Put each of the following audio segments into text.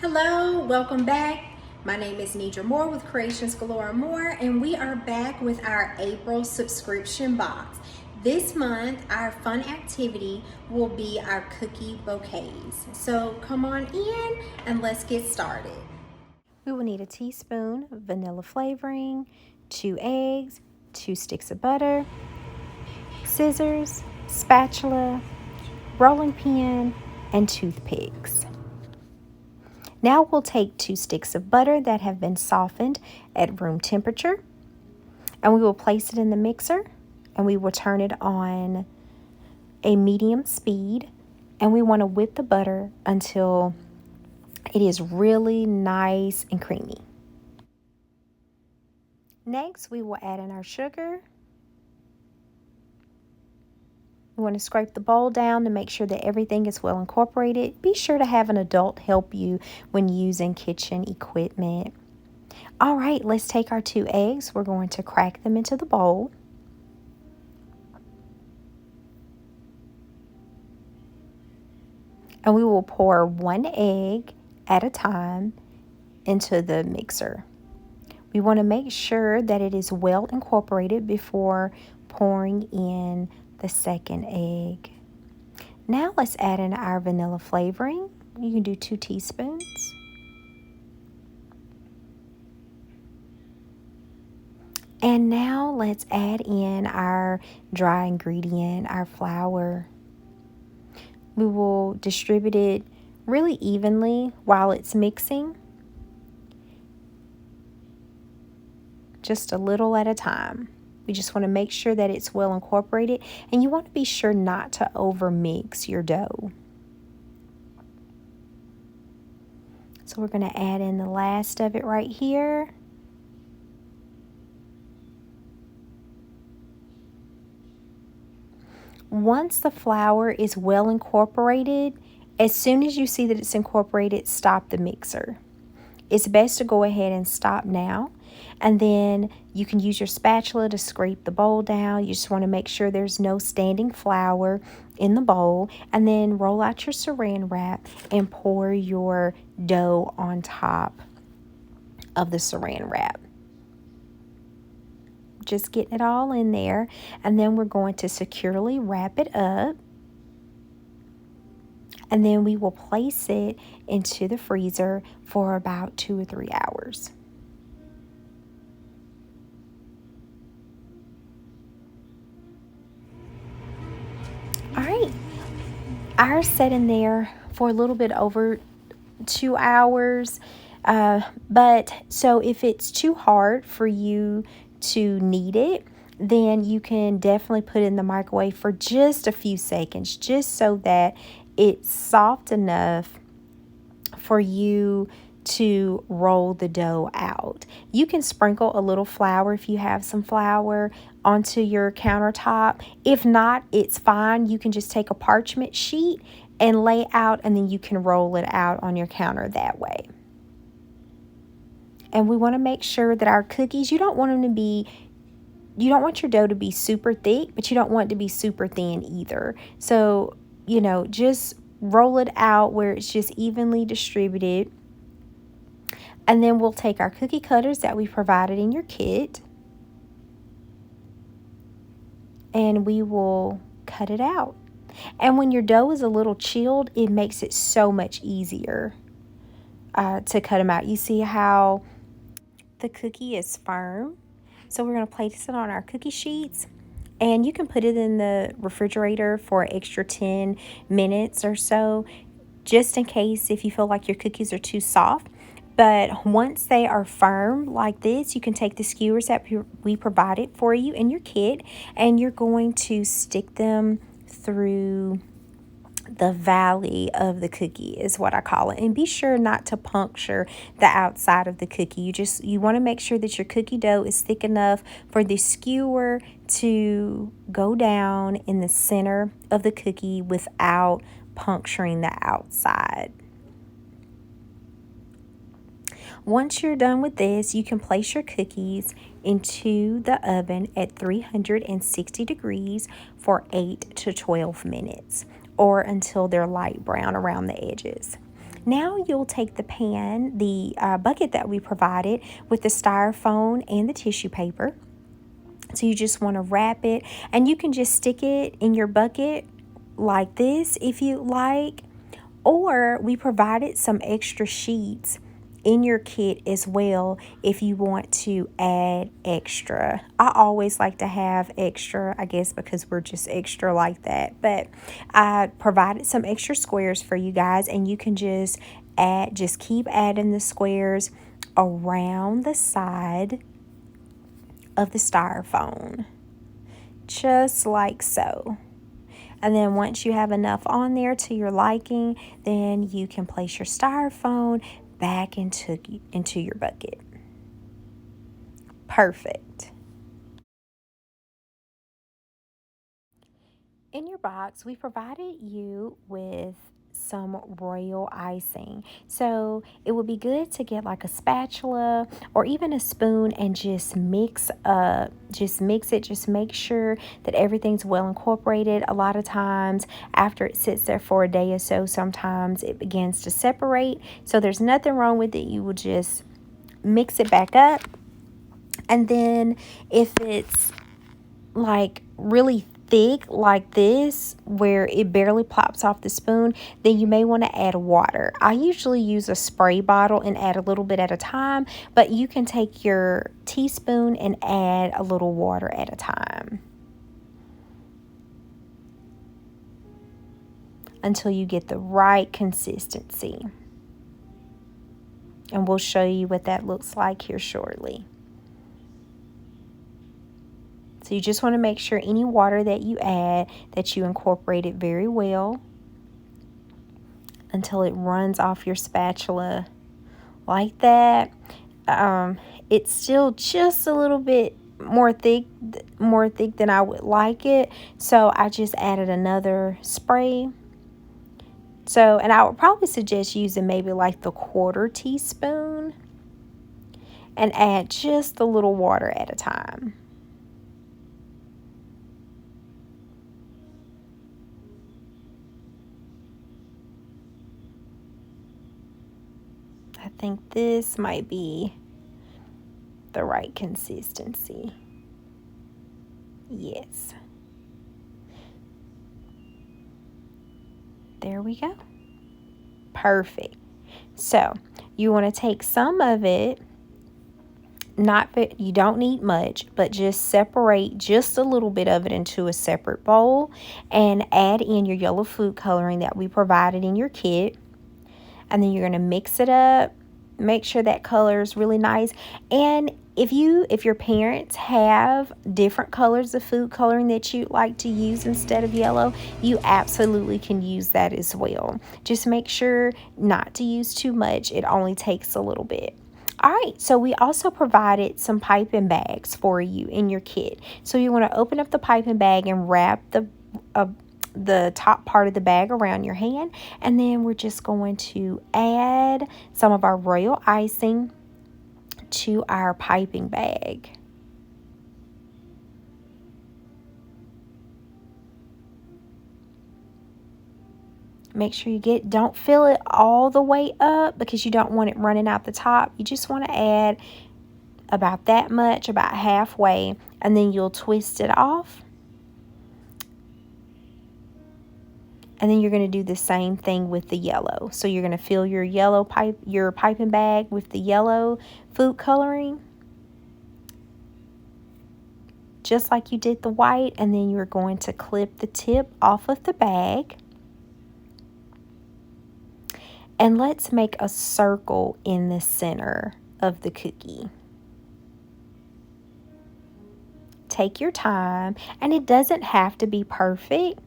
Hello, welcome back. My name is Moore with Creations Galore and Moore, and we are back with our April subscription box. This month, our fun activity will be our cookie bouquets. So come on in and let's get started. We will need a teaspoon of vanilla flavoring, 2 eggs, 2 sticks of butter, scissors, spatula, rolling pin, and toothpicks. Now we'll take 2 sticks of butter that have been softened at room temperature, and we will place it in the mixer, and we will turn it on a medium speed, and we want to whip the butter until it is really nice and creamy. Next, we will add in our sugar. You want to scrape the bowl down to make sure that everything is well incorporated. Be sure to have an adult help you when using kitchen equipment. All right, let's take our 2 eggs. We're going to crack them into the bowl. And we will pour 1 egg at a time into the mixer. We want to make sure that it is well incorporated before pouring in the second egg. Now let's add in our vanilla flavoring. You can do 2 teaspoons. And now let's add in our dry ingredient, our flour. We will distribute it really evenly while it's mixing, just a little at a time. We just want to make sure that it's well incorporated, and you want to be sure not to over mix your dough. So we're going to add in the last of it right here. Once the flour is well incorporated, as soon as you see that it's incorporated, stop the mixer. It's best to go ahead and stop now, and then you can use your spatula to scrape the bowl down. You just want to make sure there's no standing flour in the bowl, and then roll out your saran wrap and pour your dough on top of the saran wrap. Just getting it all in there, and then we're going to securely wrap it up, and then we will place it into the freezer for about 2 or 3 hours. All right, ours set in there for a little bit over 2 hours, but so if it's too hard for you to knead it, then you can definitely put it in the microwave for just a few seconds, just so that it's soft enough for you to roll the dough out. You can sprinkle a little flour if you have some flour onto your countertop. If not, it's fine. You can just take a parchment sheet and lay out, and then you can roll it out on your counter that way. And we want to make sure that our cookies, you don't want your dough to be super thick, but you don't want it to be super thin either. So, just roll it out where it's just evenly distributed. And then we'll take our cookie cutters that we provided in your kit, and we will cut it out. And when your dough is a little chilled, it makes it so much easier to cut them out. You see how the cookie is firm? So we're going to place it on our cookie sheets, and you can put it in the refrigerator for an extra 10 minutes or so, just in case if you feel like your cookies are too soft. But once they are firm like this, you can take the skewers that we provided for you in your kit, and you're going to stick them through the valley of the cookie, is what I call it. And be sure not to puncture the outside of the cookie. You want to make sure that your cookie dough is thick enough for the skewer to go down in the center of the cookie without puncturing the outside. Once you're done with this, you can place your cookies into the oven at 360 degrees for 8 to 12 minutes, or until they're light brown around the edges. Now you'll take the pan, the bucket that we provided with the styrofoam and the tissue paper. So you just want to wrap it, and you can just stick it in your bucket like this if you like, or we provided some extra sheets in your kit as well if you want to add extra. I always like to have extra, I guess because we're just extra like that, but I provided some extra squares for you guys, and you can just keep adding the squares around the side of the styrofoam, just like so. And then once you have enough on there to your liking, then you can place your styrofoam back into your bucket. Perfect. In your box, we provided you with some royal icing. So it would be good to get like a spatula or even a spoon and just mix it. Just make sure that everything's well incorporated. A lot of times after it sits there for a day or so, sometimes it begins to separate. So there's nothing wrong with it. You will just mix it back up. And then if it's like really thick like this where it barely pops off the spoon, then you may want to add water. I usually use a spray bottle and add a little bit at a time, but you can take your teaspoon and add a little water at a time until you get the right consistency. And we'll show you what that looks like here shortly. So you just want to make sure any water that you add, that you incorporate it very well until it runs off your spatula like that. It's still just a little bit more thick than I would like it. So I just added another spray. So, and I would probably suggest using maybe like the 1/4 teaspoon and add just a little water at a time. I think this might be the right consistency. Yes. There we go. Perfect. So you want to take some of it, you don't need much, but just separate just a little bit of it into a separate bowl and add in your yellow food coloring that we provided in your kit. And then you're going to mix it up. Make sure that color is really nice. And if your parents have different colors of food coloring that you'd like to use instead of yellow, you absolutely can use that as well. Just make sure not to use too much. It only takes a little bit. All right, so we also provided some piping bags for you in your kit. So you want to open up the piping bag and wrap the top part of the bag around your hand, and then we're just going to add some of our royal icing to our piping bag. Make sure don't fill it all the way up because you don't want it running out the top. You just want to add about that much, about halfway, and then you'll twist it off. And then you're going to do the same thing with the yellow. So you're going to fill your piping bag with the yellow food coloring, just like you did the white. And then you're going to clip the tip off of the bag. And let's make a circle in the center of the cookie. Take your time, and it doesn't have to be perfect,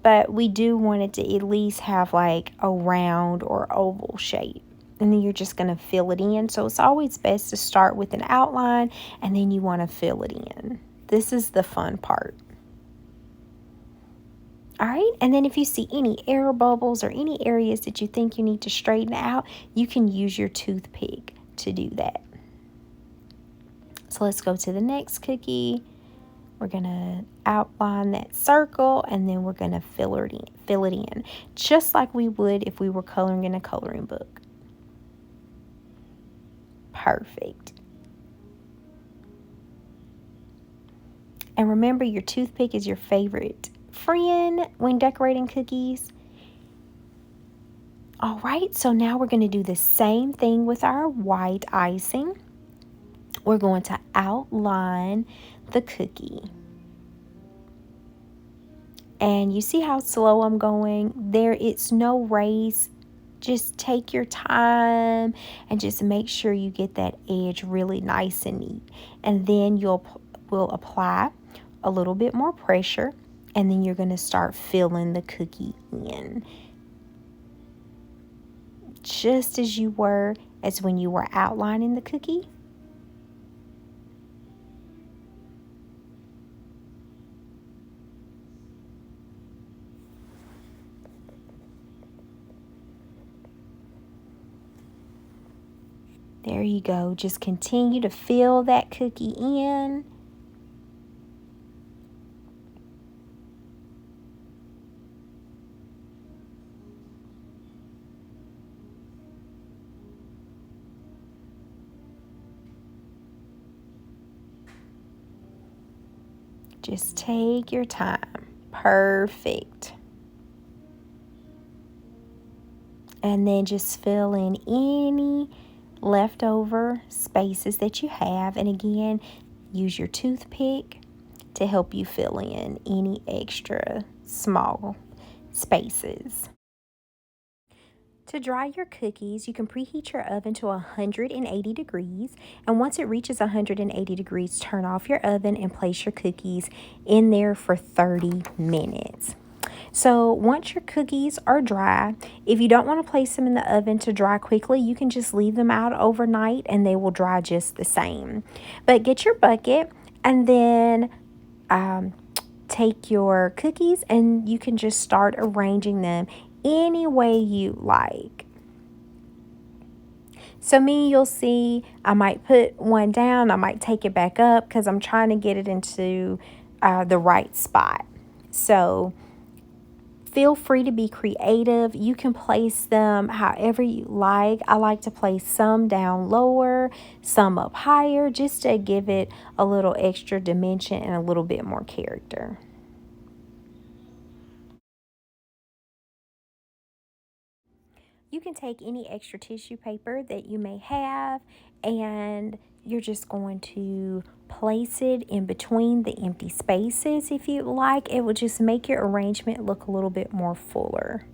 but we do want it to at least have like a round or oval shape. And then you're just going to fill it in. So it's always best to start with an outline, and then you want to fill it in. This is the fun part. All right, and then if you see any air bubbles or any areas that you think you need to straighten out, you can use your toothpick to do that. So let's go to the next cookie. We're going to outline that circle, and then we're going to fill it in, just like we would if we were coloring in a coloring book. Perfect. And remember, your toothpick is your favorite friend when decorating cookies. All right, so now we're going to do the same thing with our white icing. We're going to outline the cookie. And you see how slow I'm going? There, it's no race. Just take your time and just make sure you get that edge really nice and neat. And then we'll apply a little bit more pressure, and then you're going to start filling the cookie in. Just as you were as when you were outlining the cookie. There you go. Just continue to fill that cookie in. Just take your time. Perfect. And then just fill in any leftover spaces that you have. And again, use your toothpick to help you fill in any extra small spaces. To dry your cookies, you can preheat your oven to 180 degrees. And once it reaches 180 degrees, turn off your oven and place your cookies in there for 30 minutes. So once your cookies are dry, if you don't want to place them in the oven to dry quickly, you can just leave them out overnight and they will dry just the same. But get your bucket and then take your cookies and you can just start arranging them any way you like. So you'll see I might put one down, I might take it back up because I'm trying to get it into the right spot. So feel free to be creative. You can place them however you like. I like to place some down lower, some up higher, just to give it a little extra dimension and a little bit more character. You can take any extra tissue paper that you may have, and you're just going to place it in between the empty spaces if you like. It will just make your arrangement look a little bit more fuller.